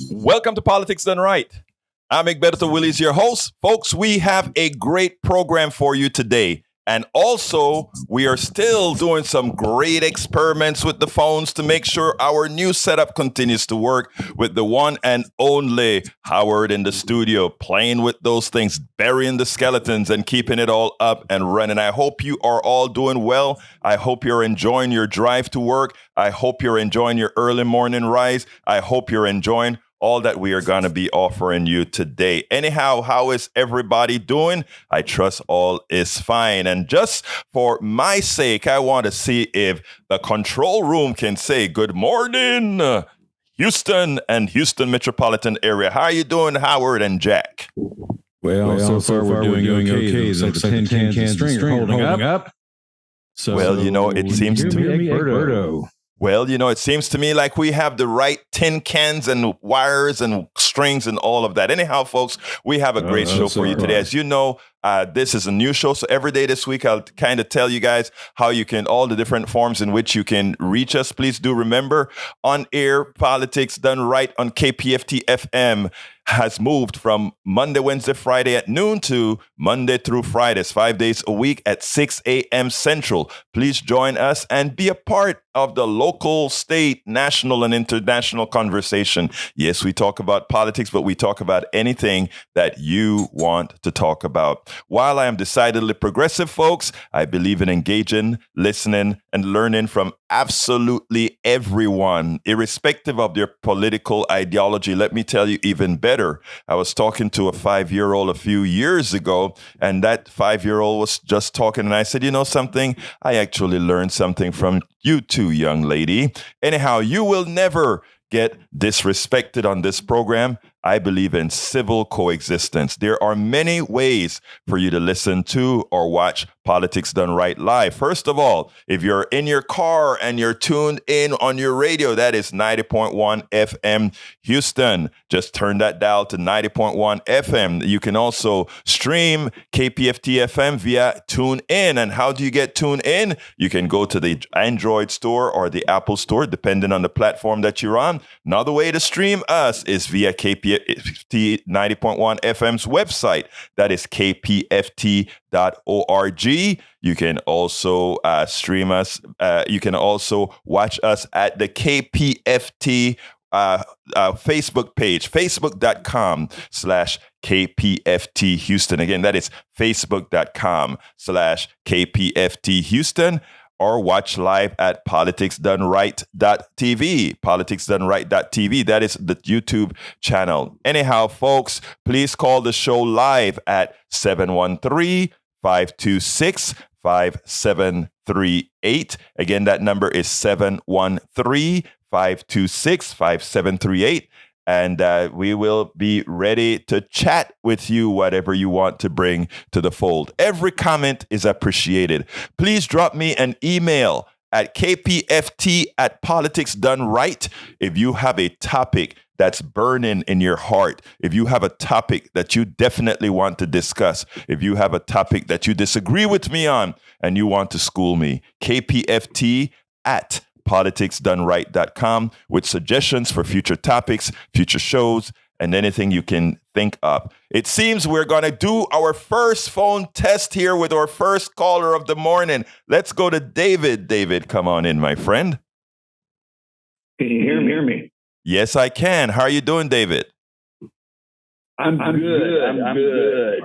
Welcome to Politics Done Right. I'm Egberto Willis, your host. Folks, we have a great program for you today. And also, we are still doing some great experiments with the phones to make sure our new setup continues to work with the one and only Howard in the studio, playing with those things, burying the skeletons and keeping it all up and running. I hope you are all doing well. I hope you're enjoying your drive to work. I hope you're enjoying your early morning rise. I hope you're enjoying all that we are going to be offering you today. Anyhow, how is everybody doing? I trust all is fine. And just for my sake, I want to see if the control room can say good morning, Houston and Houston metropolitan area. How are you doing, Howard and Jack? Well, so far we're doing okay. It's like the 10 cans of string holding up. So, well, it seems to me, Egberto. Well, it seems to me like we have the right tin cans and wires and strings and all of that. Anyhow, folks, we have a great show for you today. As you know, this is a new show. So every day this week, I'll kind of tell you guys how you can, all the different forms in which you can reach us. Please do remember, on air politics done right on KPFT FM has moved from Monday, Wednesday, Friday at noon to Monday through Fridays, 5 days a week at 6 a.m. Central. Please join us and be a part of the local, state, national, and international conversation. Yes, we talk about politics, but we talk about anything that you want to talk about. While I am decidedly progressive, folks, I believe in engaging, listening, and learning from absolutely everyone, irrespective of their political ideology. Let me tell you even better. I was talking to a 5-year-old a few years ago, and that 5-year-old was just talking, and I said, you know something? I actually learned something from you too, young lady. Anyhow, you will never get disrespected on this program. I believe in civil coexistence. There are many ways for you to listen to or watch Politics Done Right live. First of all, if you're in your car and you're tuned in on your radio, that is 90.1 FM Houston. Just turn that dial to 90.1 FM. You can also stream KPFT FM via TuneIn. And how do you get TuneIn? You can go to the Android store or the Apple store, depending on the platform that you're on. Another way to stream us is via KPFT 90.1 FM's website. That is kpft.org. You can also stream us. You can also watch us at the KPFT Facebook page, facebook.com/KPFT Houston. Again, that is facebook.com/KPFT Houston. Or watch live at politicsdoneright.tv, politicsdoneright.tv. That is the YouTube channel. Anyhow, folks, please call the show live at 713-526-5738. Again, that number is 713-526-5738. And we will be ready to chat with you, whatever you want to bring to the fold. Every comment is appreciated. Please drop me an email at kpft@politicsdoneright if you have a topic that's burning in your heart. If you have a topic that you definitely want to discuss. If you have a topic that you disagree with me on and you want to school me, kpft@politicsdoneright.com with suggestions for future topics, future shows, and anything you can think of. It seems we're going to do our first phone test here with our first caller of the morning. Let's go to David. David, come on in, my friend. Can you hear me? Yes, I can. How are you doing, David? I'm good. I'm good.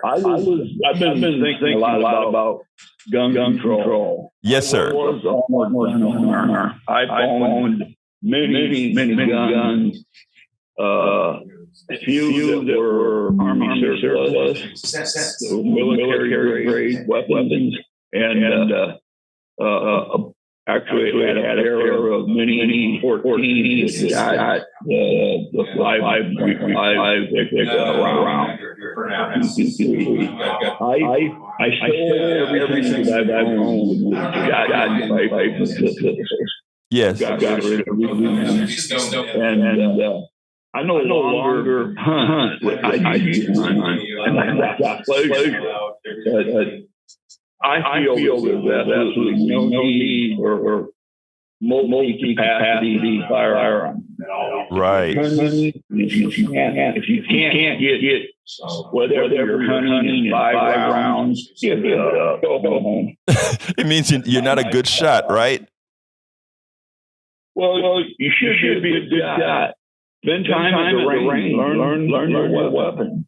I've been thinking a lot about gun control. Yes, sir. I've owned many guns. Few that were Army surplus, military grade weapons, and actually I had a pair of mini 14s that got the 5.5 round. I stole everything that I've owned. Yes. Got rid of everything. And I no longer hunt. I used to hunt, and I got pleasure. I feel that there's absolutely no need for multi-capacity firearm. Right. If you can't get whatever you're hunting in 5 rounds, give it up. Go home. It means you're not a good shot, right? Well, you should be a good shot. Spend time at the range. Learn your weapon.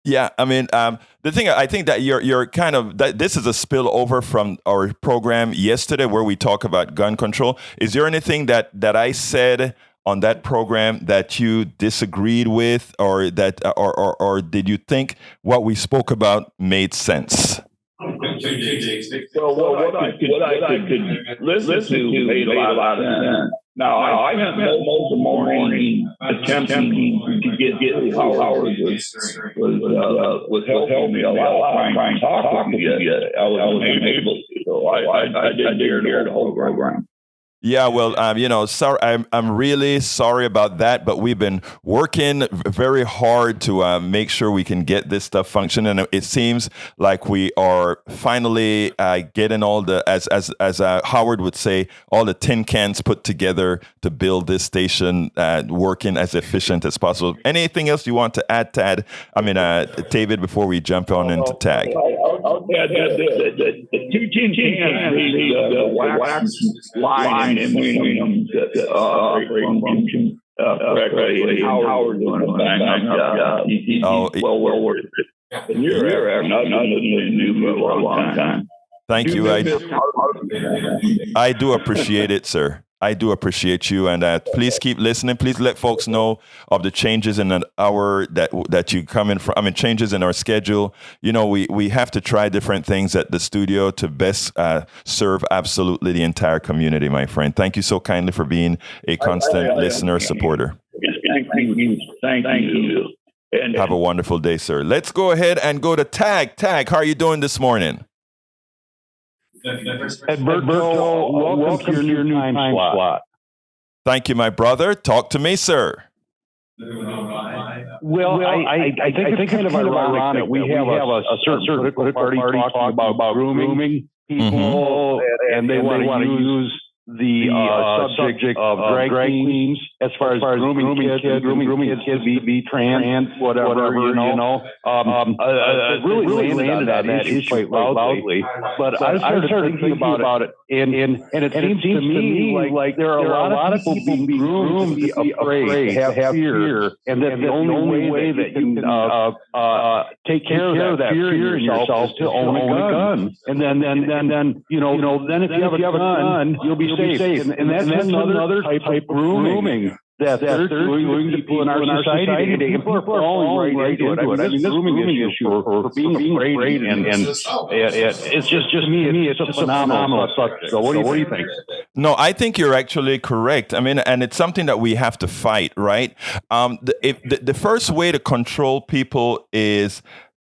Yeah, I mean, the thing I think that you're kind of that this is a spillover from our program yesterday where we talk about gun control. Is there anything that I said on that program that you disagreed with, or that, or did you think what we spoke about made sense? Well, what I could listen to made a lot of sense. Now, I spent most of the morning attempting to get Howard was helping me a lot trying to talk to you. I was unable to, so I did hear the whole program. Yeah, well, sorry, I'm really sorry about that, but we've been working very hard to make sure we can get this stuff functioning, and it seems like we are finally getting all the, as Howard would say, all the tin cans put together to build this station working as efficient as possible. Anything else you want to add, Tad? I mean, David, before we jump on into tag. I'll add the 2 tin cans need the wax line in between them to operate and function correctly. Howard doing a bang job. He's well worth it. And you're not new for a long time. Thank you. I do appreciate it, sir. I do appreciate you, and please keep listening. Please let folks know of the changes in an hour that you come in from. I mean, changes in our schedule. You know, we have to try different things at the studio to best serve absolutely the entire community, my friend. Thank you so kindly for being a constant listener, supporter. Thank you. And have a wonderful day, sir. Let's go ahead and go to Tag. Tag, how are you doing this morning? Edberto, welcome to your new time slot. Thank you, my brother. Talk to me, sir. Well, I think it's kind of ironic that we have a certain political party talking about grooming people, and they want to use the subject of drag queens as far as grooming kids, be trans, whatever, you know. It really landed on that issue quite loudly. But I started thinking about it, and it seems to me like there are a lot of people being groomed to be afraid, to have fear, and that the only way that you can take care of that fear in yourself is to own a gun. And then if you have a gun, you'll be safe. And that's another type of grooming that they're doing to people in our society today. And people are falling right into it. I mean, this grooming issue for being afraid, and it's just me, it's a phenomenal subject. So what do you think? No, I think you're actually correct. I mean, and it's something that we have to fight, right? The first way to control people is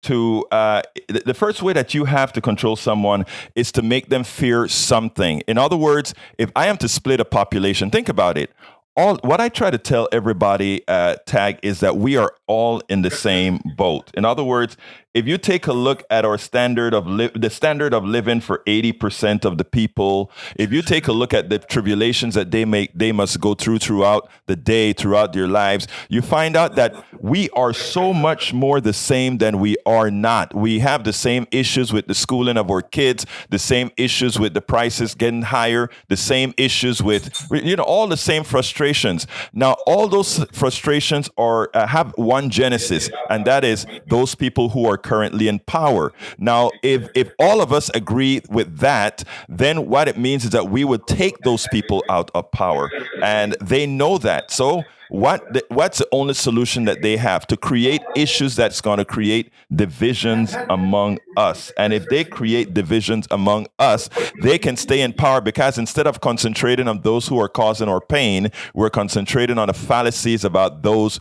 the first way that you have to control someone is to make them fear something. In other words, if I am to split a population, think about it. What I try to tell everybody, Tag, is that we are all in the same boat. In other words, if you take a look at our standard of living for 80% of the people, if you take a look at the tribulations that they must go throughout the day, throughout their lives, you find out that we are so much more the same than we are not. We have the same issues with the schooling of our kids, the same issues with the prices getting higher, the same issues with, all the same frustrations. Now, all those frustrations have one genesis, and that is those people who are currently in power. Now, if all of us agree with that, then what it means is that we would take those people out of power, and they know that. So what's the only solution that they have? To create issues that's going to create divisions among us. And if they create divisions among us, they can stay in power, because instead of concentrating on those who are causing our pain, we're concentrating on the fallacies about those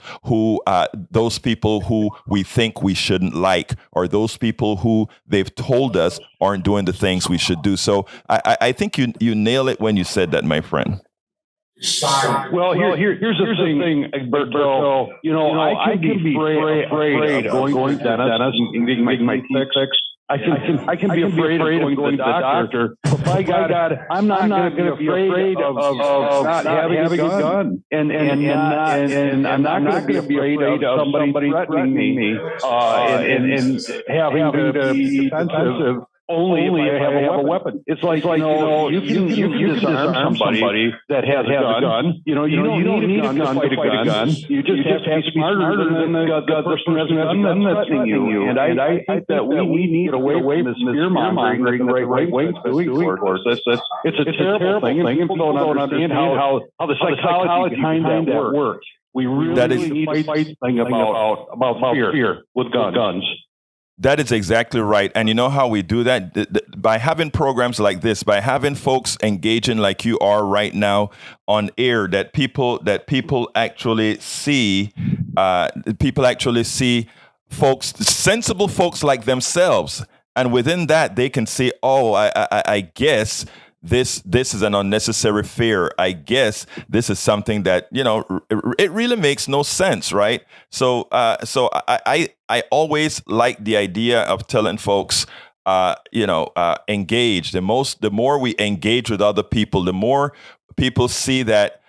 people who we think we shouldn't like, or those people who they've told us aren't doing the things we should do. So I think you nail it when you said that, my friend. Well, here's the thing, Egberto. I can be afraid of going to the dentist and getting my teeth fixed. I can be afraid of going to the doctor. By God, I'm not going to be afraid of not having a gun, and I'm not going to be afraid of somebody threatening me and having to be defensive. Only if I have a weapon. It's like you can disarm somebody that has a gun. You don't need a gun to fight a gun. You just have to be smarter than the person who has a gun that's threatening you. And I think that we need to get away from this fear-mongering that the right wing's doing towards us. It's a terrible thing, and people don't understand how the psychology behind that works. We really need to fight something about fear with guns. That is exactly right. And you know how we do that? By having programs like this, by having folks engaging like you are right now on air, that people actually see, folks, sensible folks like themselves. And within that, they can say, oh, I guess this is an unnecessary fear. I guess this is something that, it really makes no sense, right? So I always like the idea of telling folks, engage. The more we engage with other people, the more people see that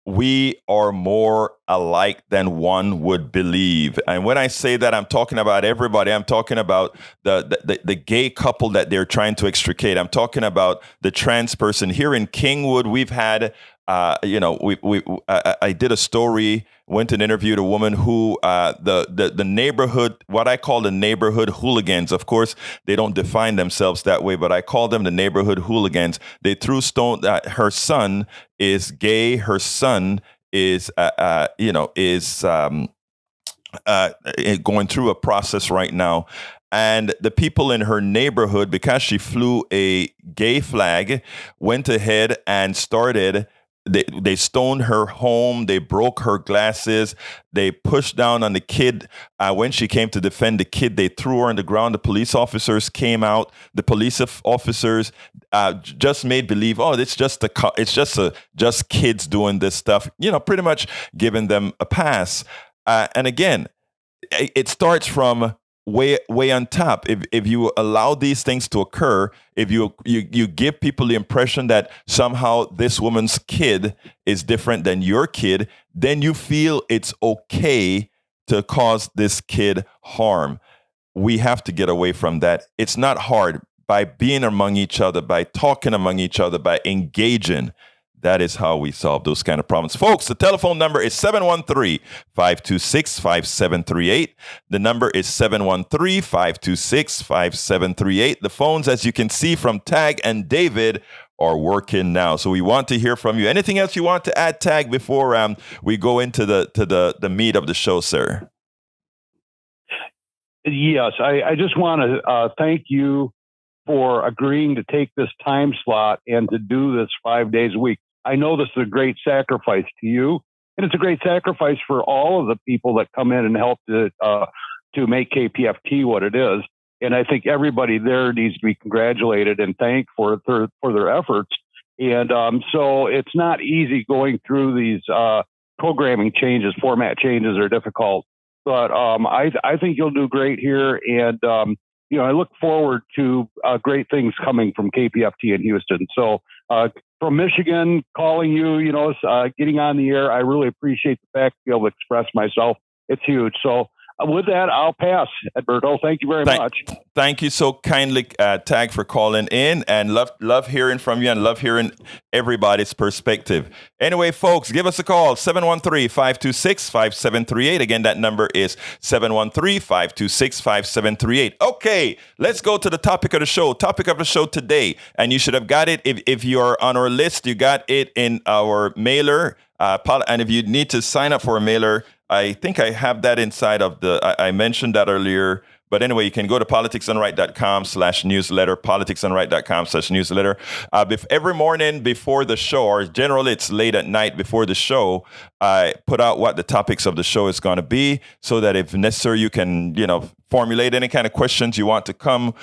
we are more alike than one would believe. And when I say that, I'm talking about everybody. I'm talking about the gay couple that they're trying to extricate. I'm talking about the trans person. Here in Kingwood, we've had, I did a story, went and interviewed a woman who, the neighborhood, what I call the neighborhood hooligans. Of course, they don't define themselves that way, but I call them the neighborhood hooligans. They threw stone. Her son is gay. Her son is, going through a process right now. And the people in her neighborhood, because she flew a gay flag, went ahead and started. They stoned her home. They broke her glasses. They pushed down on the kid. When she came to defend the kid, they threw her on the ground. The police officers came out. The police officers just made believe, oh, it's just kids doing this stuff. Pretty much giving them a pass. And again, it starts from way on top. If you allow these things to occur, if you give people the impression that somehow this woman's kid is different than your kid, then you feel it's okay to cause this kid harm. We have to get away from that. It's not hard. By being among each other, by talking among each other, by engaging, that is how we solve those kind of problems. Folks, the telephone number is 713-526-5738. The number is 713-526-5738. The phones, as you can see from Tag and David, are working now. So we want to hear from you. Anything else you want to add, Tag, before we go into the meat of the show, sir? Yes, I just want to thank you for agreeing to take this time slot and to do this 5 days a week. I know this is a great sacrifice to you, and it's a great sacrifice for all of the people that come in and help to make KPFT what it is. And I think everybody there needs to be congratulated and thanked for their efforts. And so it's not easy going through these programming changes. Format changes are difficult, but I think you'll do great here. And I look forward to great things coming from KPFT in Houston. So from Michigan, calling you, getting on the air, I really appreciate the fact to be able to express myself. It's huge. So with that, I'll pass, Edberto. Thank you very much. Thank you so kindly, Tag, for calling in, and love hearing from you and love hearing everybody's perspective. Anyway, folks, give us a call, 713-526-5738. Again, that number is 713-526-5738. Okay, let's go to the topic of the show. Topic of the show today, and you should have got it if you're on our list. You got it in our mailer, and if you need to sign up for a mailer, I think I have that inside of I mentioned that earlier. But anyway, you can go to politicsandright.com/newsletter, politicsandright.com/newsletter. Every morning before the show, or generally it's late at night before the show, I put out what the topics of the show is going to be, so that if necessary, you can, formulate any kind of questions you want to call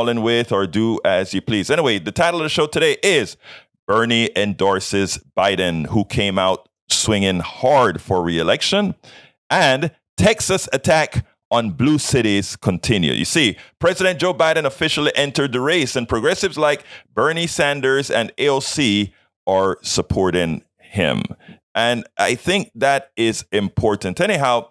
in with, or do as you please. Anyway, the title of the show today is Bernie Endorses Biden, who came out swinging hard for re-election, and Texas attack on blue cities continue. You see, President Joe Biden officially entered the race, and progressives like Bernie Sanders and AOC are supporting him. And I think that is important. Anyhow,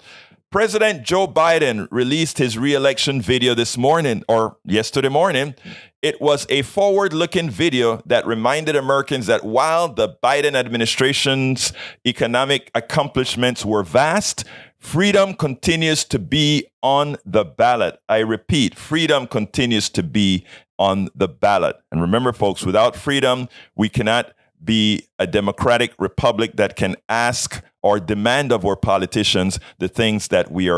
President Joe Biden released his re-election video this morning or yesterday morning. It was a forward-looking video that reminded Americans that while the Biden administration's economic accomplishments were vast, freedom continues to be on the ballot. I repeat, freedom continues to be on the ballot. And remember, folks, without freedom, we cannot be a democratic republic that can ask or demand of our politicians the things that we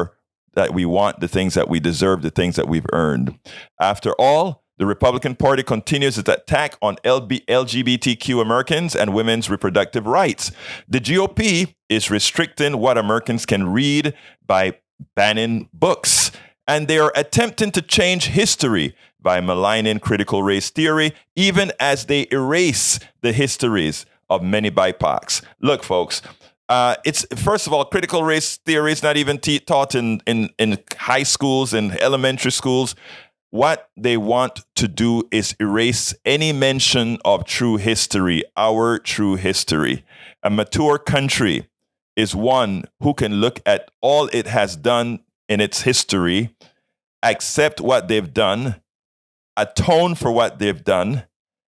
want, the things that we deserve, the things that we've earned. After all, the Republican Party continues its attack on LGBTQ Americans and women's reproductive rights. The GOP is restricting what Americans can read by banning books, and they are attempting to change history by maligning critical race theory, even as they erase the histories of many BIPOCs. Look, folks, it's first of all, critical race theory is not even taught in high schools and elementary schools. What they want to do is erase any mention of true history, our true history. A mature country is one who can look at all it has done in its history, accept what they've done, atone for what they've done,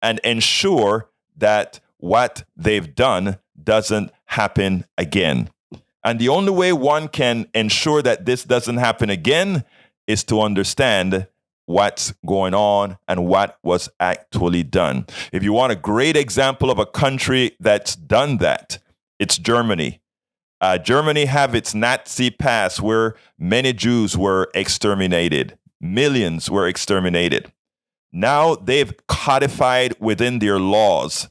and ensure that what they've done doesn't happen again. And the only way one can ensure that this doesn't happen again is to understand what's going on and what was actually done. If you want a great example of a country that's done that, it's Germany. Germany have its Nazi past where many Jews were exterminated. Millions were exterminated. Now they've codified within their laws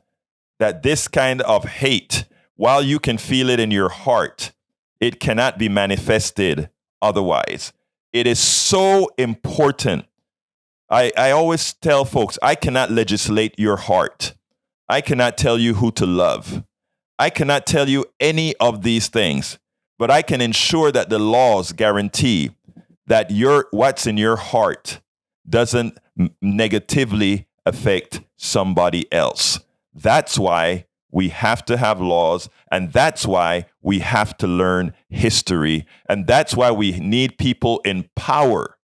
that this kind of hate, while you can feel it in your heart, it cannot be manifested otherwise. It is so important. I always tell folks, I cannot legislate your heart. I cannot tell you who to love. I cannot tell you any of these things, but I can ensure that the laws guarantee that what's in your heart doesn't negatively affect somebody else. That's why we have to have laws, and that's why we have to learn history, and that's why we need people in power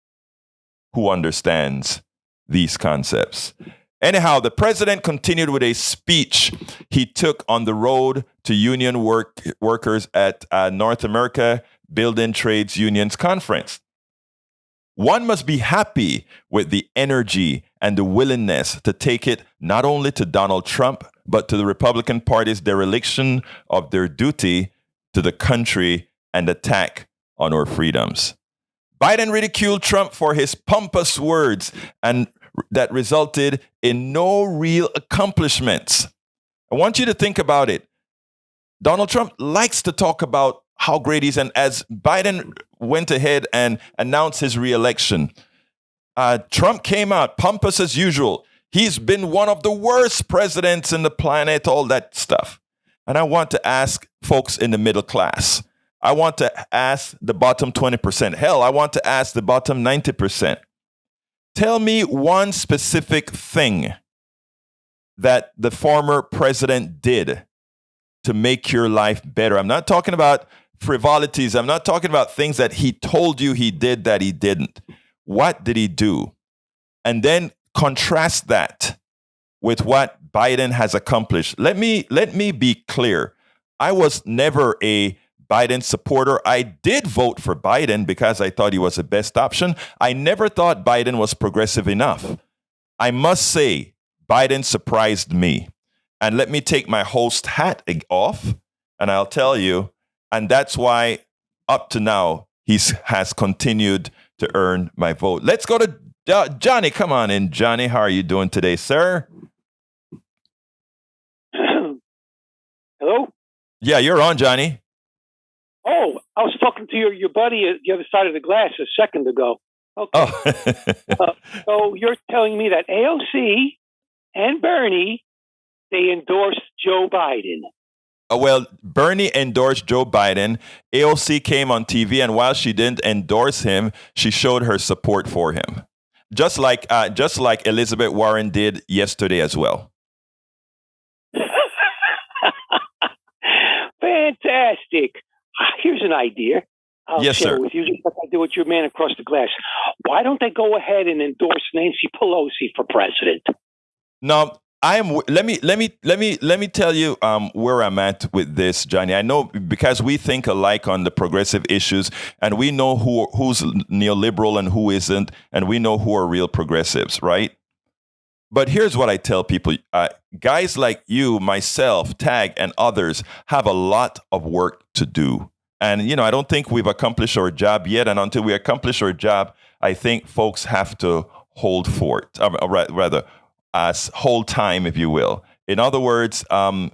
who understands these concepts. Anyhow, the president continued with a speech he took on the road to union workers at North America Building Trades Unions Conference. One must be happy with the energy and the willingness to take it not only to Donald Trump, but to the Republican Party's dereliction of their duty to the country and attack on our freedoms. Biden ridiculed Trump for his pompous words and that resulted in no real accomplishments. I want you to think about it. Donald Trump likes to talk about how great he is, and as Biden went ahead and announced his reelection, Trump came out pompous as usual. He's been one of the worst presidents in the planet, all that stuff. And I want to ask folks in the middle class. I want to ask the bottom 20%. Hell, I want to ask the bottom 90%. Tell me one specific thing that the former president did to make your life better. I'm not talking about frivolities. I'm not talking about things that he told you he did that he didn't. What did he do? And then contrast that with what Biden has accomplished. Let me be clear. I was never a Biden supporter. I did vote for Biden because I thought he was the best option. I never thought Biden was progressive enough. I must say, Biden surprised me. And let me take my host hat off, and I'll tell you, and that's why up to now, he has continued to earn my vote. Let's go to Johnny. Come on in, Johnny. How are you doing today, sir? Hello? Yeah, you're on, Johnny. Oh, I was talking to your buddy at the other side of the glass a second ago. Okay. Oh. So you're telling me that AOC and Bernie, they endorsed Joe Biden. Well, Bernie endorsed Joe Biden. AOC came on TV, and while she didn't endorse him, she showed her support for him, just like Elizabeth Warren did yesterday as well. Fantastic. Here's an idea. I'll Yes, share sir. with you, just like I did with your man across the glass. Why don't they go ahead and endorse Nancy Pelosi for president? Now, let me tell you where I'm at with this, Johnny. I know because we think alike on the progressive issues, and we know who's neoliberal and who isn't, and we know who are real progressives, right? But here's what I tell people. Guys like you, myself, Tag, and others have a lot of work to do. And, I don't think we've accomplished our job yet. And until we accomplish our job, I think folks have to hold fort, rather, hold time, if you will. In other words, I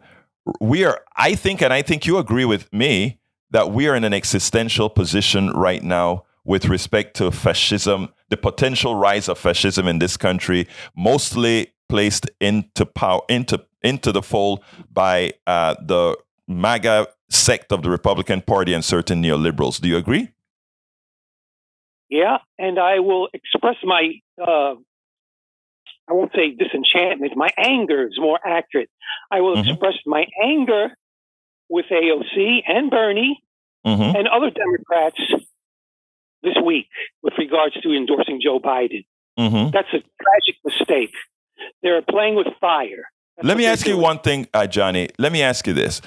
think you agree with me that we are in an existential position right now with respect to fascism, the potential rise of fascism in this country, mostly placed into power, into the fold by the MAGA sect of the Republican Party and certain neoliberals. Do you agree? Yeah, and I will express my, I won't say disenchantment, my anger is more accurate. I will express my anger with AOC and Bernie and other Democrats this week with regards to endorsing Joe Biden. That's a tragic mistake. They're playing with fire. Let me ask you one thing, Johnny. Let me ask you this.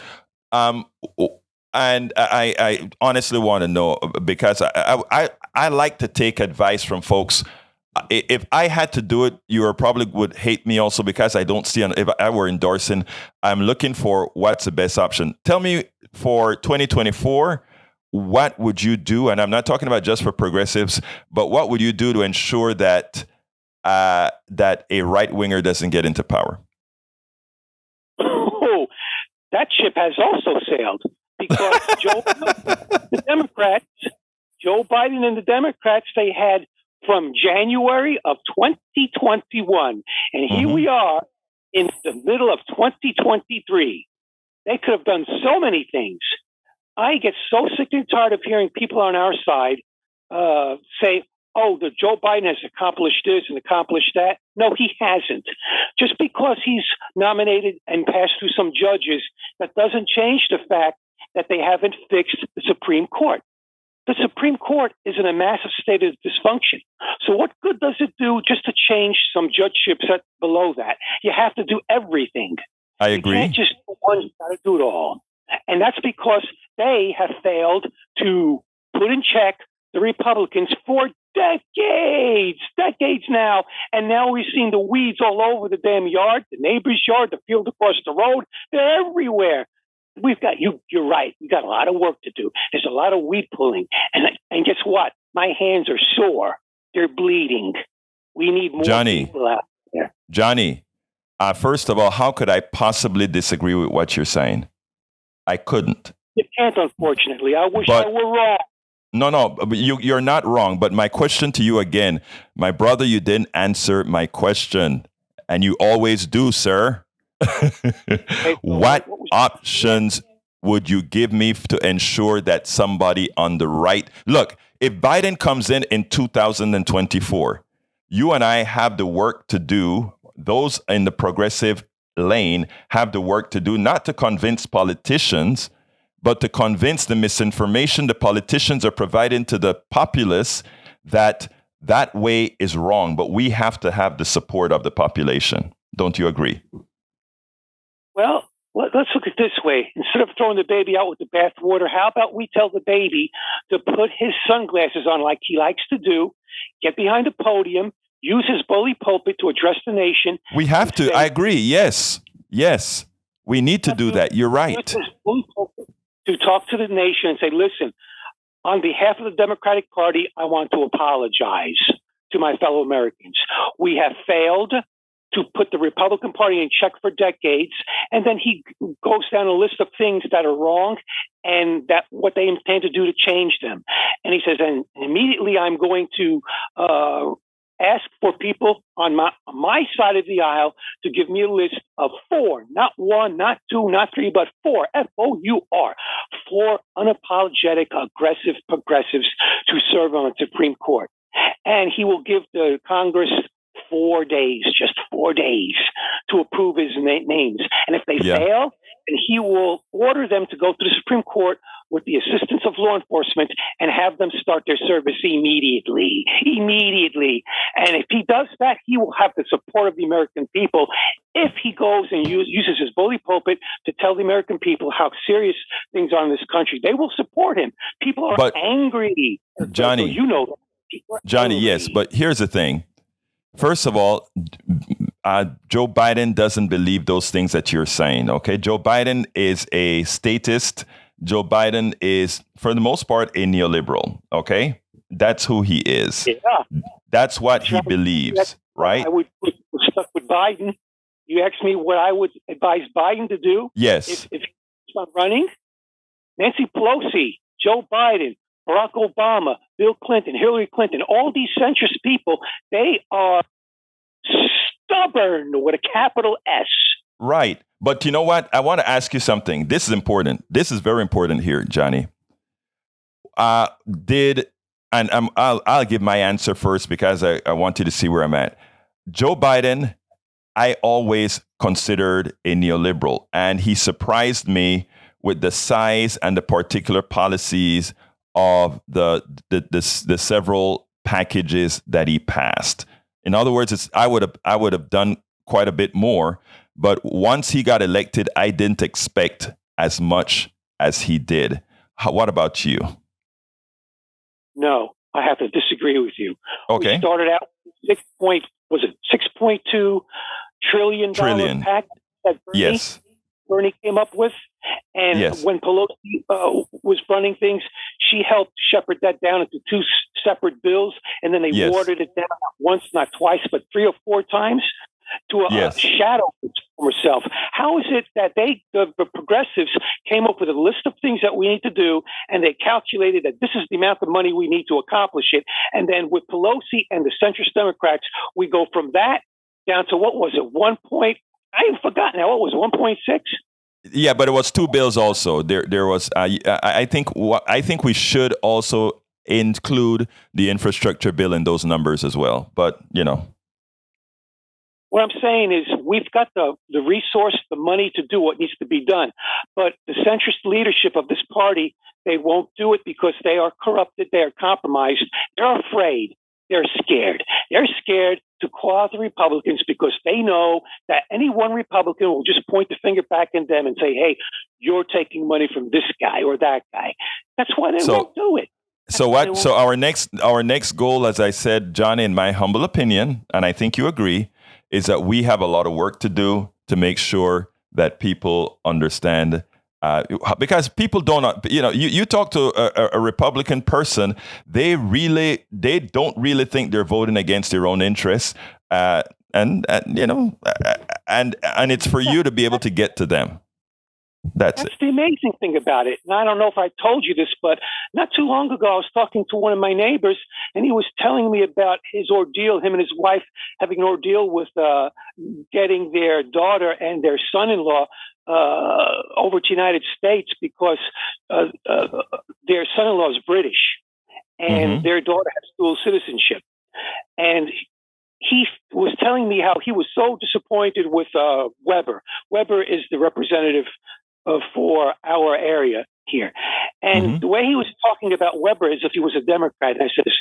And I honestly want to know, because I like to take advice from folks. If I had to do it, you probably would hate me also, because I don't see, if I were endorsing, I'm looking for what's the best option. Tell me, for 2024, what would you do? And I'm not talking about just for progressives, but what would you do to ensure that that a right-winger doesn't get into power? Oh, that ship has also sailed, because the Democrats, Joe Biden and the Democrats, they had from January of 2021, and here we are in the middle of 2023. They could have done so many things. I get so sick and tired of hearing people on our side say, oh, the Joe Biden has accomplished this and accomplished that. No, he hasn't. Just because he's nominated and passed through some judges, that doesn't change the fact that they haven't fixed the Supreme Court. The Supreme Court is in a massive state of dysfunction. So what good does it do just to change some judgeships below that? You have to do everything. I agree. You can't just do one, you got to do it all. And that's because they have failed to put in check the Republicans for decades now. And now we've seen the weeds all over the damn yard, the neighbor's yard, the field across the road. They're everywhere. We've got, you're right, we've got a lot of work to do. There's a lot of weed pulling. And guess what? My hands are sore. They're bleeding. We need more people out there. Johnny, first of all, how could I possibly disagree with what you're saying? I couldn't. You can't, unfortunately. I wish I were wrong. No, you're not wrong. But my question to you again, my brother, you didn't answer my question. And you always do, sir. What options would you give me to ensure that somebody on the right... Look, if Biden comes in 2024, you and I have the work to do. Those in the progressive lane have the work to do, not to convince politicians, but to convince the misinformation the politicians are providing to the populace that way is wrong. But we have to have the support of the population. Don't you agree? Well, let's look at it this way. Instead of throwing the baby out with the bathwater, how about we tell the baby to put his sunglasses on like he likes to do, get behind the podium, use his bully pulpit to address the nation. We have to. I agree. Yes. We need to do that. You're right. Use his bully pulpit to talk to the nation and say, listen, on behalf of the Democratic Party, I want to apologize to my fellow Americans. We have failed to put the Republican Party in check for decades. And then he goes down a list of things that are wrong and that what they intend to do to change them. And he says, and immediately I'm going to ask for people on my side of the aisle to give me a list of 4, not 1, not 2, not 3, but 4, F-O-U-R, 4 unapologetic, aggressive progressives to serve on the Supreme Court. And he will give the Congress 4 days, just 4 days, to approve his names. And if they fail, then he will order them to go to the Supreme Court with the assistance of law enforcement and have them start their service immediately. And if he does that, he will have the support of the American people. If he goes and uses his bully pulpit to tell the American people how serious things are in this country, they will support him. People are angry. Johnny, you know, Johnny, yes, but here's the thing. First of all, Joe Biden doesn't believe those things that you're saying. Okay, Joe Biden is a statist. Joe Biden is, for the most part, a neoliberal. Okay, that's who he is. Yeah. That's what he believes, right? I would put stuck with Biden. You asked me what I would advise Biden to do. Yes. If he's not running, Nancy Pelosi, Joe Biden, Barack Obama, Bill Clinton, Hillary Clinton, all these centrist people, they are stubborn with a capital S. Right. But you know what? I want to ask you something. This is important. This is very important here, Johnny. I'll give my answer first because I want you to see where I'm at. Joe Biden, I always considered a neoliberal, and he surprised me with the size and the particular policies of the several packages that he passed. In other words, I would have done quite a bit more, but once he got elected, I didn't expect as much as he did. What about you? No, I have to disagree with you. Okay. We started out with $6.2 trillion package that Bernie came up with. And when Pelosi was running things, she helped shepherd that down into 2 separate bills. And then they watered it down not once, not twice, but 3 or 4 times to a shadow of herself. How is it that the progressives came up with a list of things that we need to do, and they calculated that this is the amount of money we need to accomplish it? And then with Pelosi and the centrist Democrats, we go from that down to, what was it, I've forgotten now, what was it, 1.6? Yeah, but it was 2 bills also. There was. I think we should also include the infrastructure bill in those numbers as well. But what I'm saying is we've got the resource, the money to do what needs to be done. But the centrist leadership of this party, they won't do it because they are corrupted. They are compromised. They're afraid. They're scared. They're scared to call out the Republicans because they know that any one Republican will just point the finger back at them and say, hey, you're taking money from this guy or that guy. That's why they won't do it. So our next goal, as I said, John, in my humble opinion, and I think you agree, is that we have a lot of work to do to make sure that people understand. Because people don't, you talk to a Republican person, they don't really think they're voting against their own interests, and it's for you to be able to get to them. That's the amazing thing about it. And I don't know if I told you this, but not too long ago, I was talking to one of my neighbors, and he was telling me about his ordeal, him and his wife having an ordeal with getting their daughter and their son-in-law over to the United States because their son-in-law is British and their daughter has dual citizenship. And he was telling me how he was so disappointed with Weber. Weber is the representative for our area here. And the way he was talking about Weber is if he was a Democrat. And I said,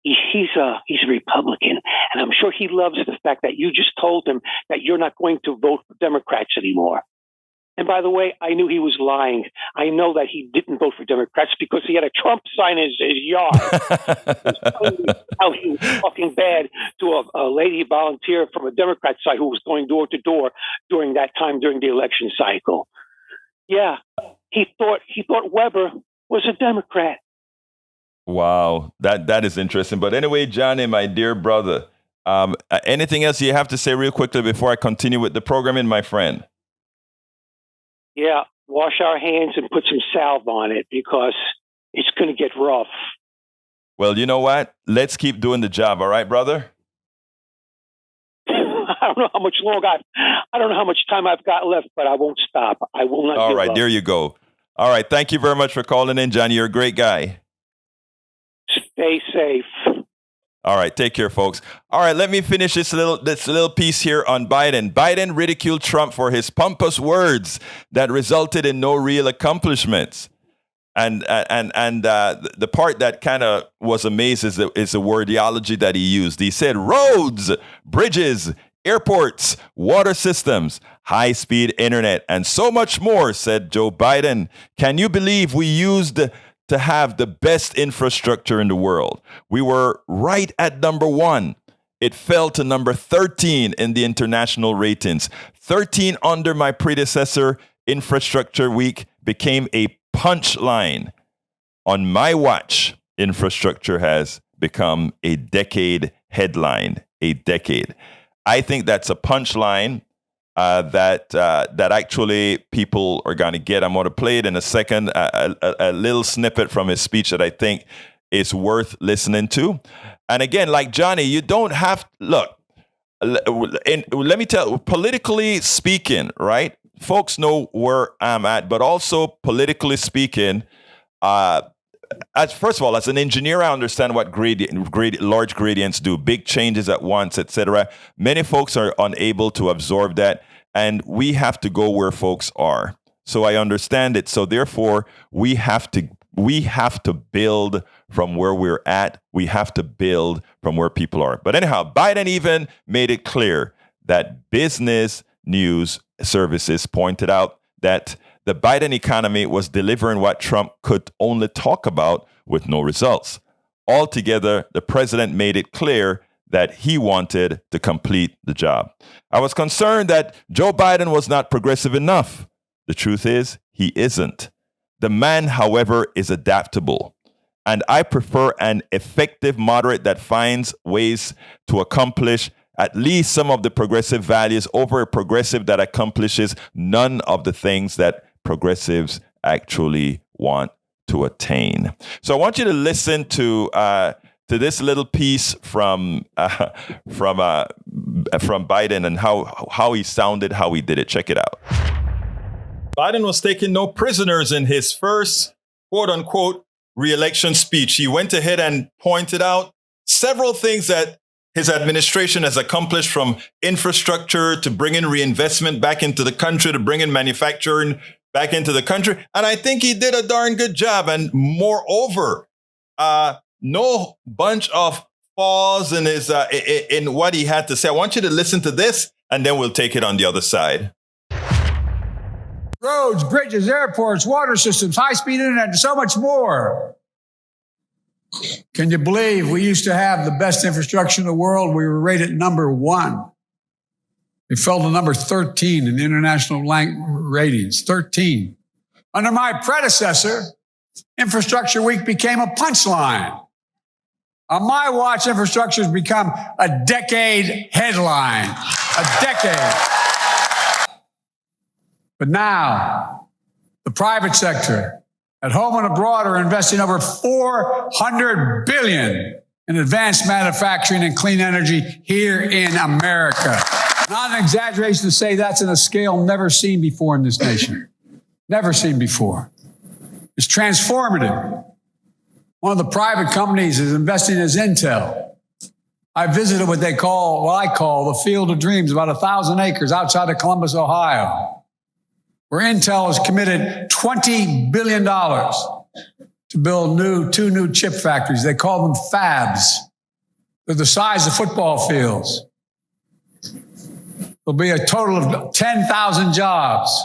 he's a Republican. And I'm sure he loves the fact that you just told him that you're not going to vote for Democrats anymore. And by the way, I knew he was lying. I know that he didn't vote for Democrats because he had a Trump sign in his yard. How he was talking bad to a lady volunteer from a Democrat side who was going door to door during that time during the election cycle. Yeah, he thought Weber was a Democrat. Wow, that is interesting. But anyway, Johnny, my dear brother, anything else you have to say real quickly before I continue with the programming, my friend? Yeah, wash our hands and put some salve on it because it's going to get rough. Well, you know what? Let's keep doing the job. All right, brother? I don't know how much longer I don't know how much time I've got left, but I won't stop. I will not. All right, up. There you go. All right. Thank you very much for calling in, Johnny. You're a great guy. Stay safe. All right, take care, folks. All right, let me finish this little piece here on Biden. Biden ridiculed Trump for his pompous words that resulted in no real accomplishments. And the part that kind of was amazing is the wordiology that he used. He said roads, bridges, airports, water systems, high-speed internet, and so much more, said Joe Biden. Can you believe we used to have the best infrastructure in the world? We were right at number 1. It fell to number 13 in the international ratings. 13 under my predecessor. Infrastructure Week became a punchline. On my watch, infrastructure has become a decade headline. A decade. I think that's a punchline that actually people are going to get. I'm going to play it in a second, a little snippet from his speech that I think is worth listening to. And again, like Johnny, you don't have, look, let me tell you, politically speaking, right? Folks know where I'm at, but also politically speaking, first of all, as an engineer, I understand what large gradients do, big changes at once, etc. Many folks are unable to absorb that, and we have to go where folks are. So I understand it. So therefore, we have to build from where we're at. We have to build from where people are. But anyhow, Biden even made it clear that business news services pointed out that the Biden economy was delivering what Trump could only talk about with no results. Altogether, the president made it clear that he wanted to complete the job. I was concerned that Joe Biden was not progressive enough. The truth is, he isn't. The man, however, is adaptable. And I prefer an effective moderate that finds ways to accomplish at least some of the progressive values over a progressive that accomplishes none of the things that progressives actually want to attain. So I want you to listen to this little piece from Biden and how he sounded, how he did it. Check it out. Biden was taking no prisoners in his first quote unquote re-election speech. He went ahead and pointed out several things that his administration has accomplished, from infrastructure to bringing reinvestment back into the country, to bringing manufacturing back into the country. And I think he did a darn good job. And moreover, no bunch of flaws in his in what he had to say. I want you to listen to this, and then we'll take it on the other side. Roads, bridges, airports, water systems, high-speed internet, and so much more. Can you believe we used to have the best infrastructure in the world? We were rated number 1. We fell to number 13 in the international ratings, 13. Under my predecessor, Infrastructure Week became a punchline. On my watch, infrastructure has become a decade headline. A decade. But now, the private sector, at home and abroad, are investing over $400 billion in advanced manufacturing and clean energy here in America. Not an exaggeration to say that's in a scale never seen before in this nation. Never seen before. It's transformative. One of the private companies is investing as Intel. I visited what I call the Field of Dreams, about 1,000 acres outside of Columbus, Ohio, where Intel has committed $20 billion to build two new chip factories. They call them fabs. They're the size of football fields. There'll be a total of 10,000 jobs,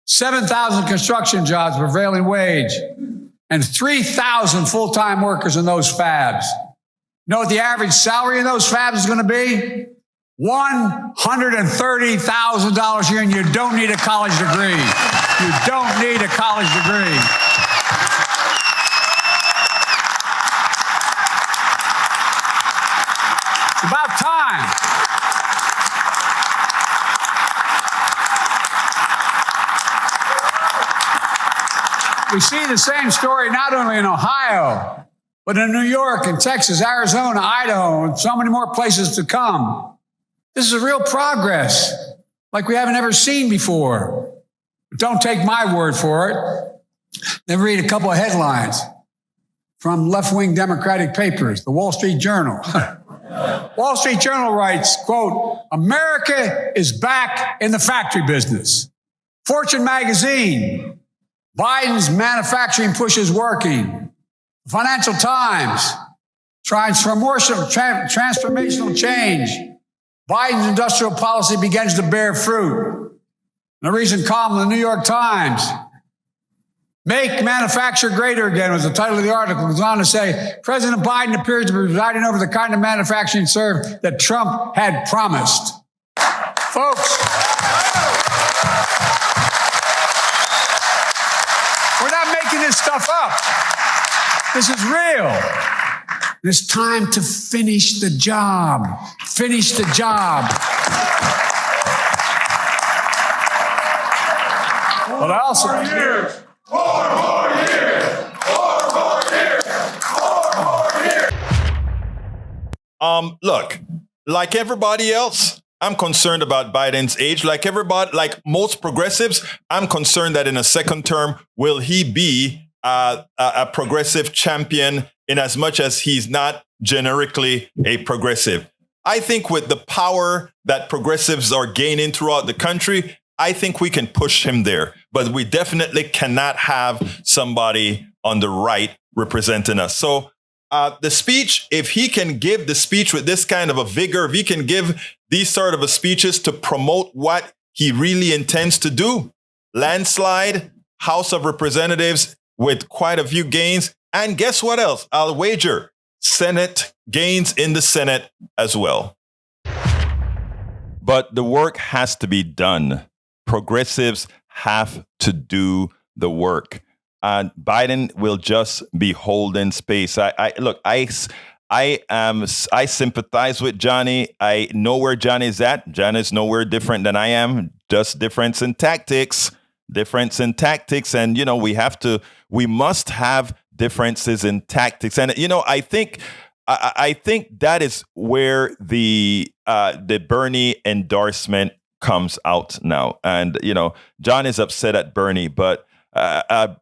7,000 construction jobs, prevailing wage, and 3,000 full-time workers in those fabs. You know what the average salary in those fabs is going to be? $130,000 a year, and you don't need a college degree. You don't need a college degree. It's about time. We see the same story not only in Ohio, but in New York and Texas, Arizona, Idaho, and so many more places to come. This is a real progress like we haven't ever seen before. But don't take my word for it. Then read a couple of headlines from left-wing Democratic papers, the Wall Street Journal. Wall Street Journal writes, quote, America is back in the factory business. Fortune magazine, Biden's manufacturing push is working. Financial Times, transformational change. Biden's industrial policy begins to bear fruit. And a recent column in the New York Times, Make Manufacture Greater Again was the title of the article. It goes on to say, President Biden appears to be presiding over the kind of manufacturing serve that Trump had promised. Folks, we're not making this stuff up. This is real. It's time to finish the job. Finish the job. But also, Look, like everybody else, I'm concerned about Biden's age. Like everybody, like most progressives, I'm concerned that in a second term, will he be a progressive champion in as much as he's not generically a progressive. I think with the power that progressives are gaining throughout the country, I think we can push him there. But we definitely cannot have somebody on the right representing us. So the speech, if he can give the speech with this kind of a vigor, if he can give these sort of speeches to promote what he really intends to do, landslide, House of Representatives with quite a few gains. And guess what else? I'll wager Senate gains in the Senate as well. But the work has to be done. Progressives have to do the work. Biden will just be holding space. I sympathize with Johnny. I know where Johnny's at. Johnny's nowhere different than I am. Just difference in tactics. And, you know, we must have differences in tactics. And, you know, I think that is where the Bernie endorsement comes out now. And, you know, John is upset at Bernie, but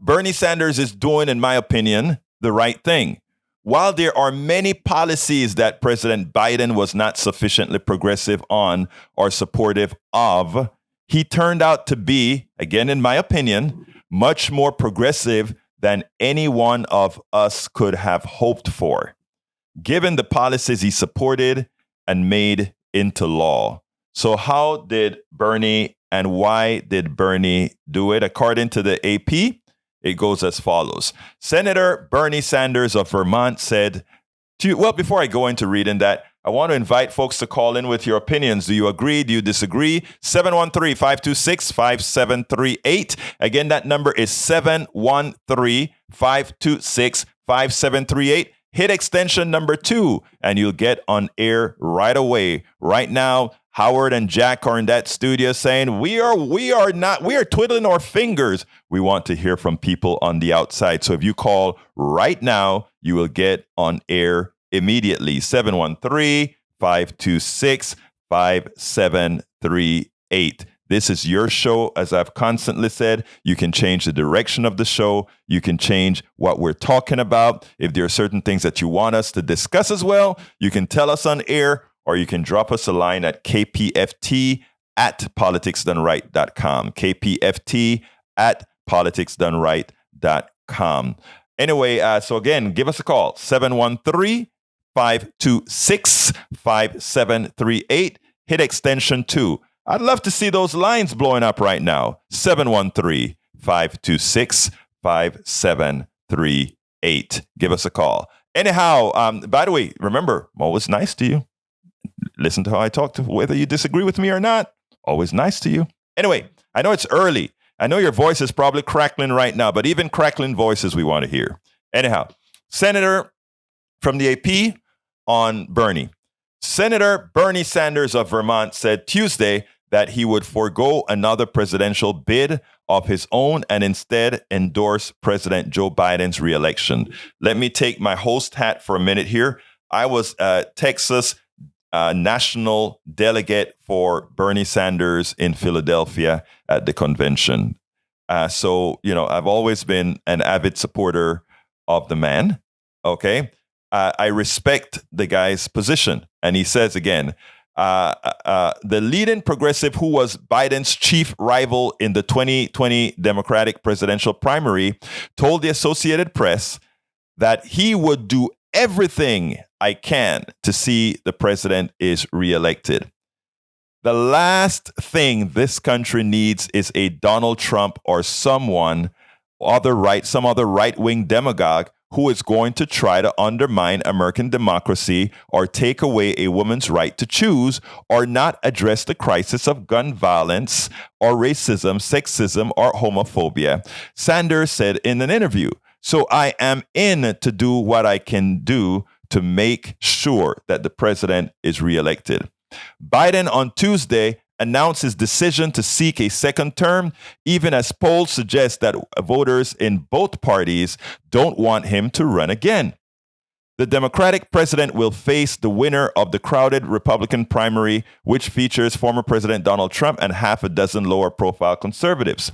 Bernie Sanders is doing, in my opinion, the right thing. While there are many policies that President Biden was not sufficiently progressive on or supportive of, he turned out to be, again, in my opinion, much more progressive than any one of us could have hoped for, given the policies he supported and made into law. So how did Bernie and why did Bernie do it? According to the AP, it goes as follows. Senator Bernie Sanders of Vermont said, before I go into reading that, I want to invite folks to call in with your opinions. Do you agree? Do you disagree? 713-526-5738. Again, that number is 713-526-5738. Hit extension number 2, and you'll get on air right away. Right now, Howard and Jack are in that studio saying, we are twiddling our fingers. We want to hear from people on the outside. So if you call right now, you will get on air immediately. 713-526-5738. This is your show. As I've constantly said, you can change the direction of the show. You can change what we're talking about. If there are certain things that you want us to discuss as well, you can tell us on air, or you can drop us a line at kpft@politicsdoneright.com. kpft@politicsdoneright.com. Anyway, so again, give us a call. 713-526-5738. Hit extension 2. I'd love to see those lines blowing up right now. 713-526-5738. Give us a call. Anyhow, by the way, remember, I'm always nice to you. Listen to how I talk, to whether you disagree with me or not. Always nice to you. Anyway, I know it's early. I know your voice is probably crackling right now, but even crackling voices we want to hear. Anyhow, Senator from the AP on Bernie. Senator Bernie Sanders of Vermont said Tuesday that he would forego another presidential bid of his own and instead endorse President Joe Biden's reelection. Let me take my host hat for a minute here. I was Texas national delegate for Bernie Sanders in Philadelphia at the convention. So, I've always been an avid supporter of the man. Okay. I respect the guy's position. And he says again, the leading progressive who was Biden's chief rival in the 2020 Democratic presidential primary told the Associated Press that he would do everything I can to see the president is reelected. The last thing this country needs is a Donald Trump or some other right-wing demagogue who is going to try to undermine American democracy or take away a woman's right to choose or not address the crisis of gun violence or racism, sexism, or homophobia, Sanders said in an interview. So I am in to do what I can do to make sure that the president is reelected. Biden on Tuesday announced his decision to seek a second term, even as polls suggest that voters in both parties don't want him to run again. The Democratic president will face the winner of the crowded Republican primary, which features former President Donald Trump and half a dozen lower-profile conservatives.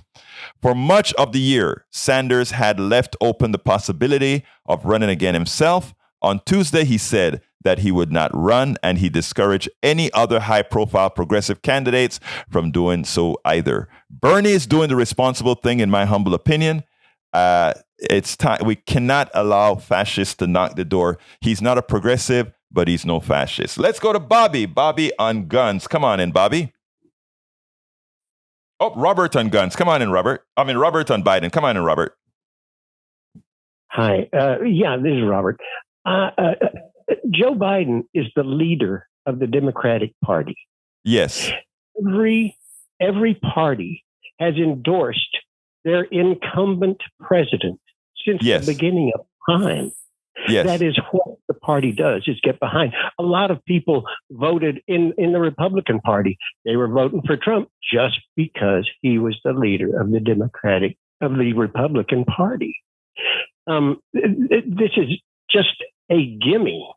For much of the year, Sanders had left open the possibility of running again himself. On Tuesday, he said that he would not run, and he discouraged any other high-profile progressive candidates from doing so either. Bernie is doing the responsible thing, in my humble opinion. It's time. We cannot allow fascists to knock the door. He's not a progressive, but he's no fascist. Let's go to Bobby. Bobby on guns. Come on in, Bobby. Oh, Robert on guns. Come on in, Robert. Robert on Biden. Come on in, Robert. Hi. This is Robert. Joe Biden is the leader of the Democratic Party. Yes. Every party has endorsed their incumbent president since the beginning of time. Yes. That is what the party does, is get behind. A lot of people voted in the Republican Party. They were voting for Trump just because he was the leader of the Republican Party. This is just a gimme.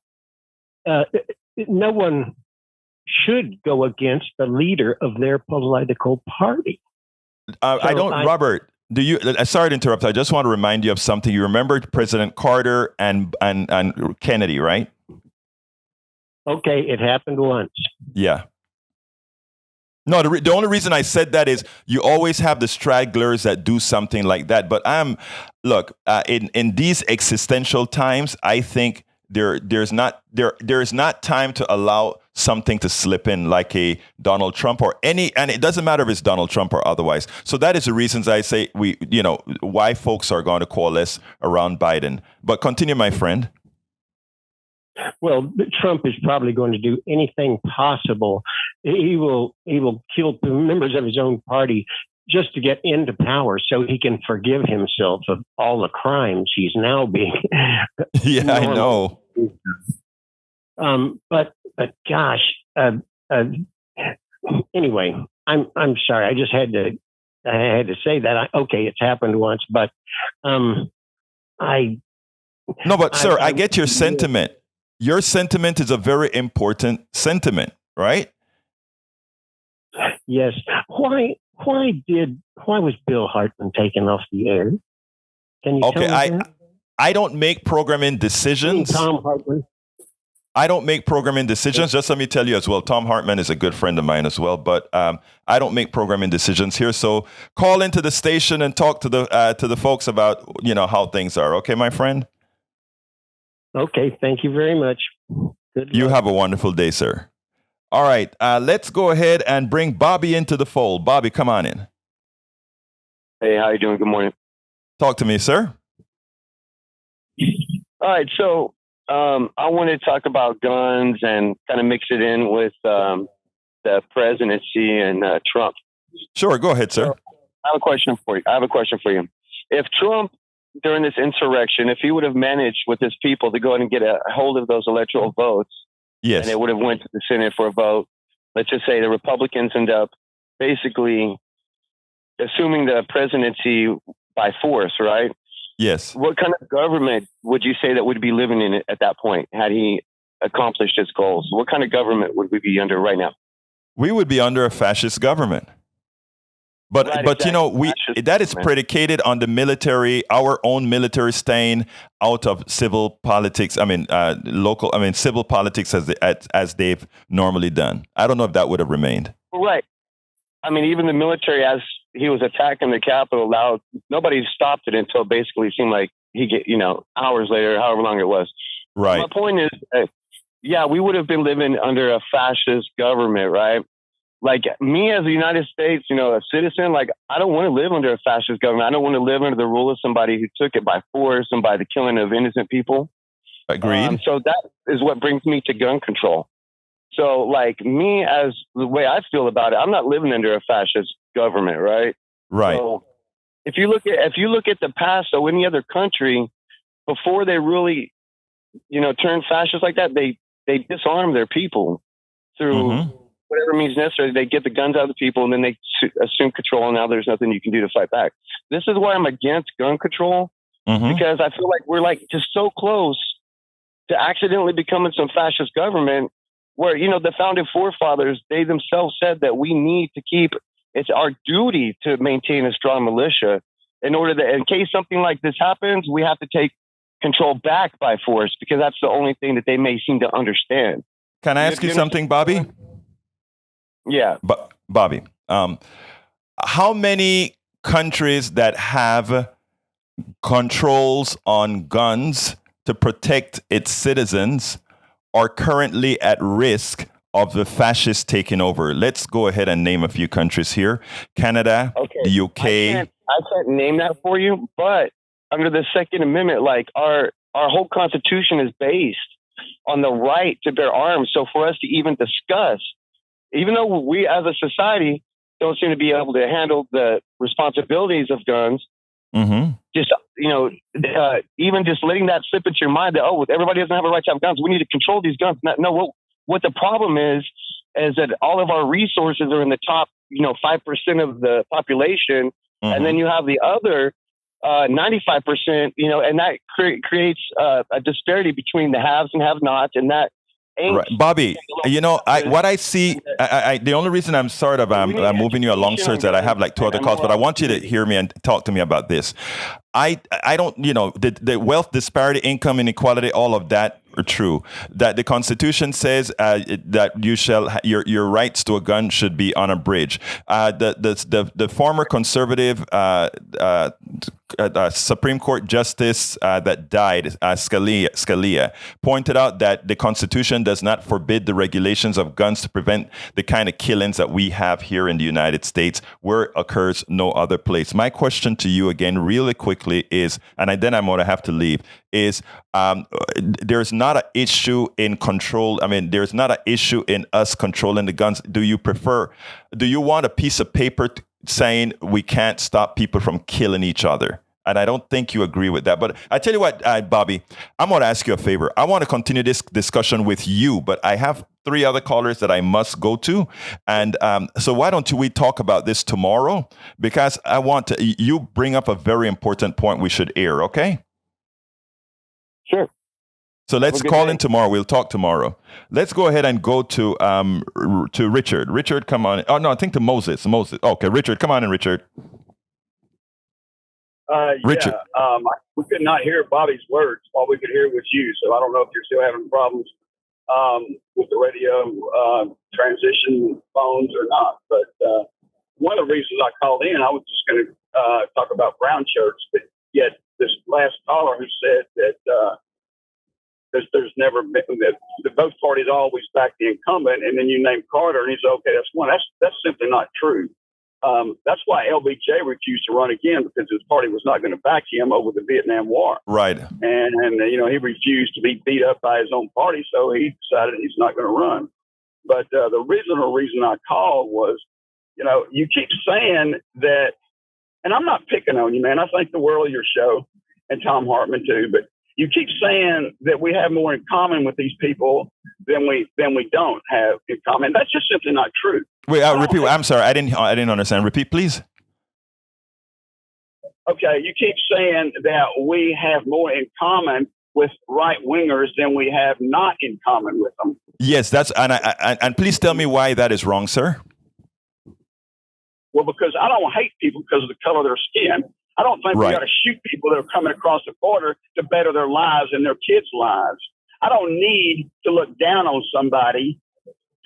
No one should go against the leader of their political party. Robert, do you? Sorry to interrupt. I just want to remind you of something. You remember President Carter and Kennedy, right? Okay, it happened once. Yeah. No, the only reason I said that is you always have the stragglers that do something like that. But in these existential times, I think there is not time to allow something to slip in like a Donald Trump and it doesn't matter if it's Donald Trump or otherwise. So that is the reasons I say why folks are going to coalesce around Biden. But continue, my friend. Well, Trump is probably going to do anything possible. He will kill members of his own party just to get into power so he can forgive himself of all the crimes he's now being. Yeah, I know. But gosh, anyway, I'm sorry. I just had to say that. Okay, it's happened once, but I get your sentiment. Your sentiment is a very important sentiment, right? Yes. Why was Bill Hartman taken off the air? Can you tell me that? I don't make programming decisions. Tom Hartman. I don't make programming decisions. Just let me tell you as well, Tom Hartman is a good friend of mine as well, but I don't make programming decisions here. So call into the station and talk to the folks about how things are. Okay, my friend? Okay, thank you very much. Good luck. You have a wonderful day, sir. All right, let's go ahead and bring Bobby into the fold. Bobby, come on in. Hey, how you doing? Good morning. Talk to me, sir. All right, so I want to talk about guns and kind of mix it in with the presidency and Trump. Sure, go ahead, sir. I have a question for you. If Trump, during this insurrection, if he would have managed with his people to go ahead and get a hold of those electoral votes, yes, and it would have went to the Senate for a vote, let's just say the Republicans end up basically assuming the presidency by force, right? Yes. What kind of government would you say that would be living in it at that point had he accomplished his goals? What kind of government would we be under right now? We would be under a fascist government. But Right, but exactly. that is predicated on the military, our own military staying out of civil politics. Civil politics as they've normally done. I don't know if that would have remained. Right. I mean, even the military, as he was attacking the Capitol, nobody stopped it until basically it seemed like hours later, however long it was. Right. My point is, we would have been living under a fascist government, right? Like me as a United States, a citizen, like I don't want to live under a fascist government. I don't want to live under the rule of somebody who took it by force and by the killing of innocent people. Agreed. So that is what brings me to gun control. So like me, as the way I feel about it, I'm not living under a fascist government, right? Right. So if you look at the past, so any other country, before they really, turn fascist like that, they disarm their people through whatever means necessary. They get the guns out of the people and then they assume control. And now there's nothing you can do to fight back. This is why I'm against gun control, because I feel like we're like just so close to accidentally becoming some fascist government where, the founding forefathers, they themselves said that we need to it's our duty to maintain a strong militia in order that in case something like this happens, we have to take control back by force because that's the only thing that they may seem to understand. Can I ask you something, Bobby? Yeah. Bobby, how many countries that have controls on guns to protect its citizens are currently at risk of the fascists taking over? Let's go ahead and name a few countries here. Canada, the UK. I can't name that for you, but under the Second Amendment, like our whole Constitution is based on the right to bear arms. So for us to even discuss, even though we as a society don't seem to be able to handle the responsibilities of guns, just, even just letting that slip into your mind that, everybody doesn't have a right to have guns. We need to control these guns. No, what the problem is that all of our resources are in the top, 5% of the population. And then you have the other 95%, and that creates a disparity between the haves and have-nots. And that Right. Bobby, what I see, the only reason I'm moving you along, sir, is that I have like 2 other calls, but I want you to hear me and talk to me about this. I don't, the wealth disparity, income inequality, all of that are true. That the Constitution says that your rights to a gun should be unabridged. The former conservative Supreme Court Justice that died, Scalia, pointed out that the Constitution does not forbid the regulations of guns to prevent the kind of killings that we have here in the United States, where it occurs no other place. My question to you again, really quickly, is, and then I'm going to have to leave, is there's not an issue in control. I mean, there's not an issue in us controlling the guns. Do you want a piece of paper saying we can't stop people from killing each other? And I don't think you agree with that. But I tell you what, Bobby, I'm going to ask you a favor. I want to continue this discussion with you, but I have 3 other callers that I must go to. And so why don't we talk about this tomorrow? Because you bring up a very important point we should air, okay? Sure. So let's call in tomorrow. We'll talk tomorrow. Let's go ahead and go to Richard. Richard, come on. Oh, no, I think to Moses. Okay, Richard, come on in, Richard. Richard. We could not hear Bobby's words. All we could hear was you. So I don't know if you're still having problems with the radio transition phones or not. But one of the reasons I called in, I was just going to talk about brown shirts. But yet this last caller who said that there's never been that both parties always back the incumbent, and then you name Carter, and he's okay. That's one. That's simply not true. That's why LBJ refused to run again, because his party was not going to back him over the Vietnam War. Right. And he refused to be beat up by his own party, so he decided he's not going to run. But the original reason I called was, you keep saying that, and I'm not picking on you, man. I think the world of your show, and Tom Hartman too, but You keep saying that we have more in common with these people than we don't have in common. That's just simply not true. Wait, repeat. I'm sorry, I didn't understand. Repeat, please. Okay, you keep saying that we have more in common with right wingers than we have not in common with them. Yes, that's and please tell me why that is wrong, sir. Well, because I don't hate people because of the color of their skin. I don't think we got to shoot people that are coming across the border to better their lives and their kids' lives. I don't need to look down on somebody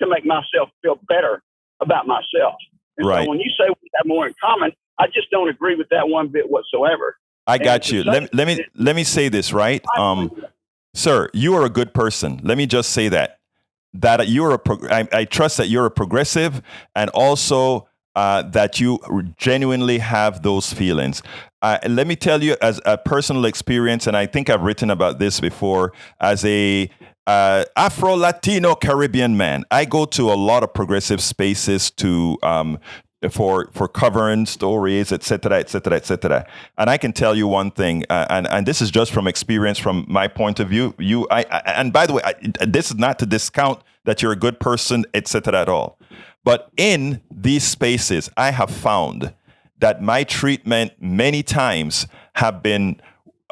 to make myself feel better about myself. And so when you say we have more in common, I just don't agree with that one bit whatsoever. I got you. Let me say this, right? Sir, you are a good person. Let me just say that you're I trust that you're a progressive, and also that you genuinely have those feelings. Let me tell you, as a personal experience, and I think I've written about this before, as a Afro-Latino Caribbean man, I go to a lot of progressive spaces to for covering stories, et cetera, et cetera, et cetera. And I can tell you one thing, and this is just from experience, from my point of view. And by the way, this is not to discount that you're a good person, et cetera, at all. But in these spaces, I have found that my treatment many times have been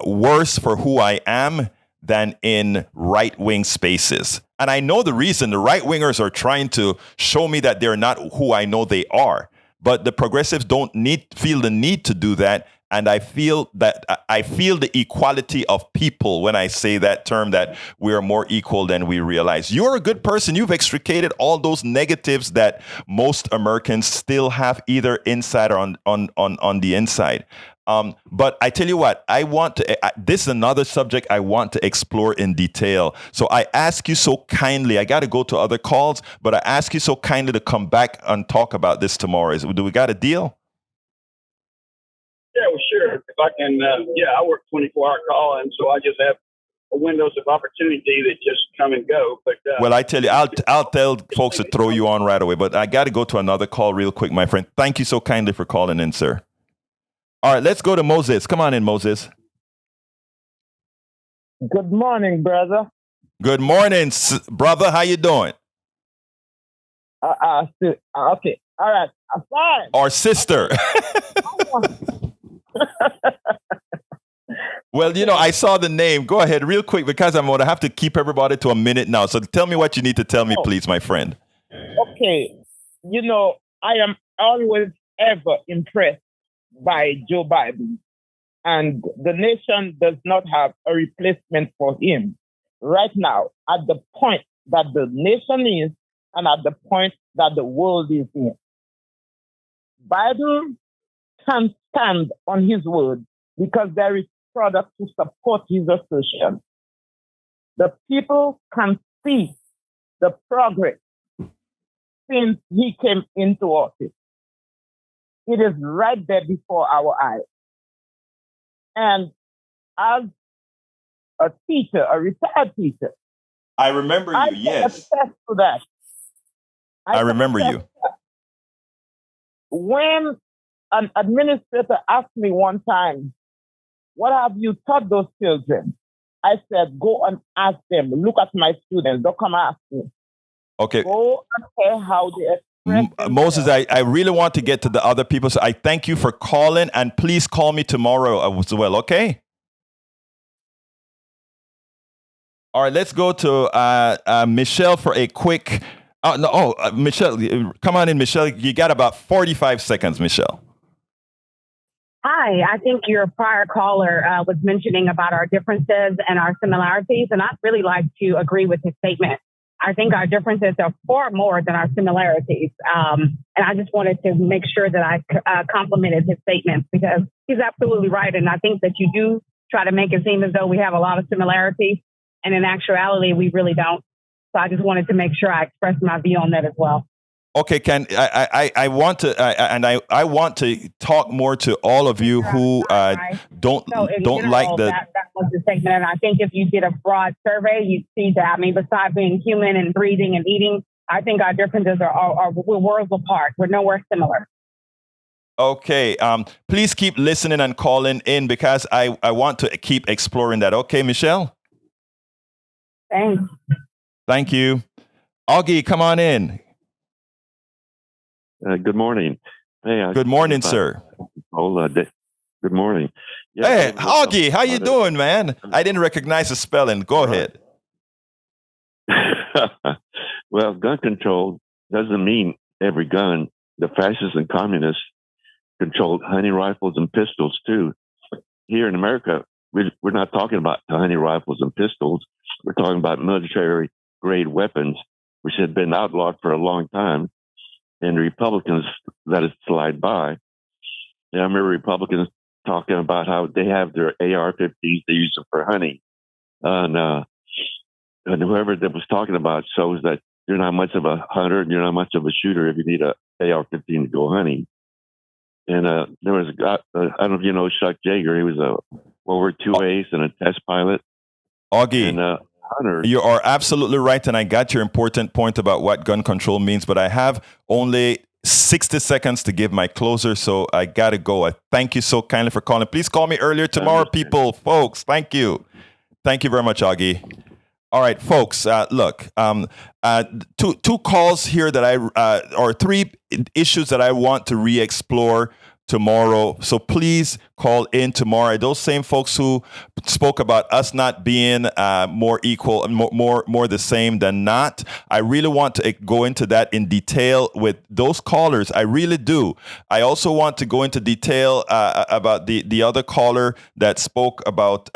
worse for who I am than in right-wing spaces. And I know the reason. The right-wingers are trying to show me that they're not who I know they are. But the progressives don't feel the need to do that. And I feel the equality of people when I say that term, that we are more equal than we realize. You're a good person. You've extricated all those negatives that most Americans still have, either inside or on the inside. But I tell you what, this is another subject I want to explore in detail. So I ask you so kindly, I got to go to other calls, but I ask you so kindly to come back and talk about this tomorrow. Do we got a deal? Yeah, well, sure. If I can, I work 24-hour call, and so I just have windows of opportunity that just come and go. But well, I tell you, I'll tell folks to throw you on right away. But I got to go to another call real quick, my friend. Thank you so kindly for calling in, sir. All right, let's go to Moses. Come on in, Moses. Good morning, brother. Good morning, brother. How you doing? Okay. All right. I'm fine. Or sister. Well, I saw the name. Go ahead real quick, because I'm going to have to keep everybody to a minute now. So tell me what you need to tell me, please, my friend. Okay. I am always ever impressed by Joe Biden. And the nation does not have a replacement for him right now, at the point that the nation is and at the point that the world is in. Biden can stand on his word because there is product to support his assertion. The people can see the progress since he came into office. It is right there before our eyes. And as a teacher, a retired teacher, I remember you, yes. Attest to that. I remember you. When an administrator asked me one time, what have you taught those children? I said, go and ask them. Look at my students. Don't come ask me. Okay. Go and hear how they express Moses, I really want to get to the other people, so I thank you for calling, and please call me tomorrow as well, okay? All right, let's go to Michelle for a quick... Michelle, come on in, Michelle. You got about 45 seconds, Michelle. Hi, I think your prior caller was mentioning about our differences and our similarities, and I'd really like to agree with his statement. I think our differences are far more than our similarities. And I just wanted to make sure that I complimented his statement, because he's absolutely right. And I think that you do try to make it seem as though we have a lot of similarities, and in actuality, we really don't. So I just wanted to make sure I expressed my view on that as well. Okay, I want to talk more to all of you who don't like the. That was the statement, and I think if you did a broad survey, you'd see that. I mean, besides being human and breathing and eating, I think our differences are we're worlds apart. We're nowhere similar. Okay. Please keep listening and calling in because I want to keep exploring that. Okay, Michelle? Thanks. Thank you. Augie, come on in. Good morning. Hey, good morning, sir. Good morning. Yeah, hey, Augie, how you doing, man? I didn't recognize the spelling. Go ahead. Well, gun control doesn't mean every gun. The fascists and communists controlled hunting rifles and pistols too. Here in America, we're not talking about hunting rifles and pistols. We're talking about military-grade weapons, which had been outlawed for a long time, and the Republicans let it slide by. And I remember Republicans talking about how they have their AR-15s, they use them for hunting. And whoever that was talking about shows that you're not much of a hunter and you're not much of a shooter if you need a AR-15 to go hunting. And there was a guy, I don't know if you know Chuck Yeager. He was a World War II ace and a test pilot. Augie, and, hunter. You are absolutely right. And I got your important point about what gun control means. But I have only 60 seconds to give my closer. So I got to go. I thank you so kindly for calling. Please call me earlier tomorrow, people, folks. Thank you. Thank you very much, Augie. All right, folks, look, two calls here that or three issues that I want to re-explore tomorrow. So please call in tomorrow. Those same folks who spoke about us not being more equal and more the same than not. I really want to go into that in detail with those callers. I really do. I also want to go into detail about the other caller that spoke about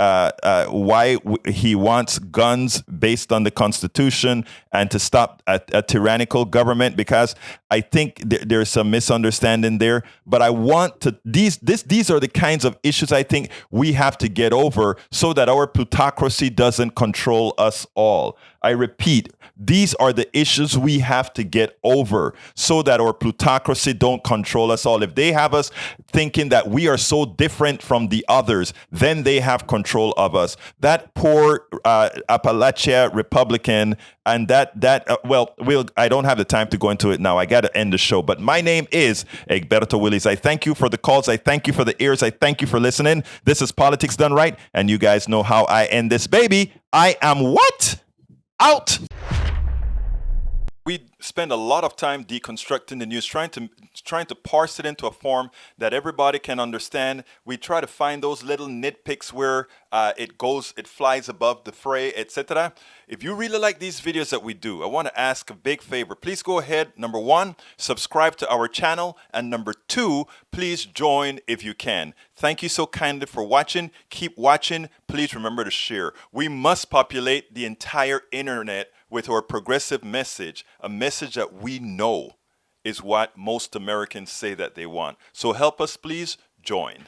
why he wants guns based on the Constitution and to stop a tyrannical government, because I think there's some misunderstanding there. But I want to these are the kinds of issues I think we have to get over so that our plutocracy doesn't control us all. I repeat, these are the issues we have to get over so that our plutocracy don't control us all. If they have us thinking that we are so different from the others, then they have control of us. That poor Appalachia Republican and I don't have the time to go into it now. I got to end the show. But my name is Egberto Willis. I thank you for the calls. I thank you for the ears. I thank you for listening. This is Politics Done Right. And you guys know how I end this, baby. I am what? Out. We spend a lot of time deconstructing the news, trying to parse it into a form that everybody can understand. We try to find those little nitpicks where it flies above the fray, etc. If you really like these videos that we do, I want to ask a big favor. Please go ahead. Number 1, subscribe to our channel. And number 2, please join if you can. Thank you so kindly for watching. Keep watching. Please remember to share. We must populate the entire internet with our progressive message, a message that we know is what most Americans say that they want. So help us, please join.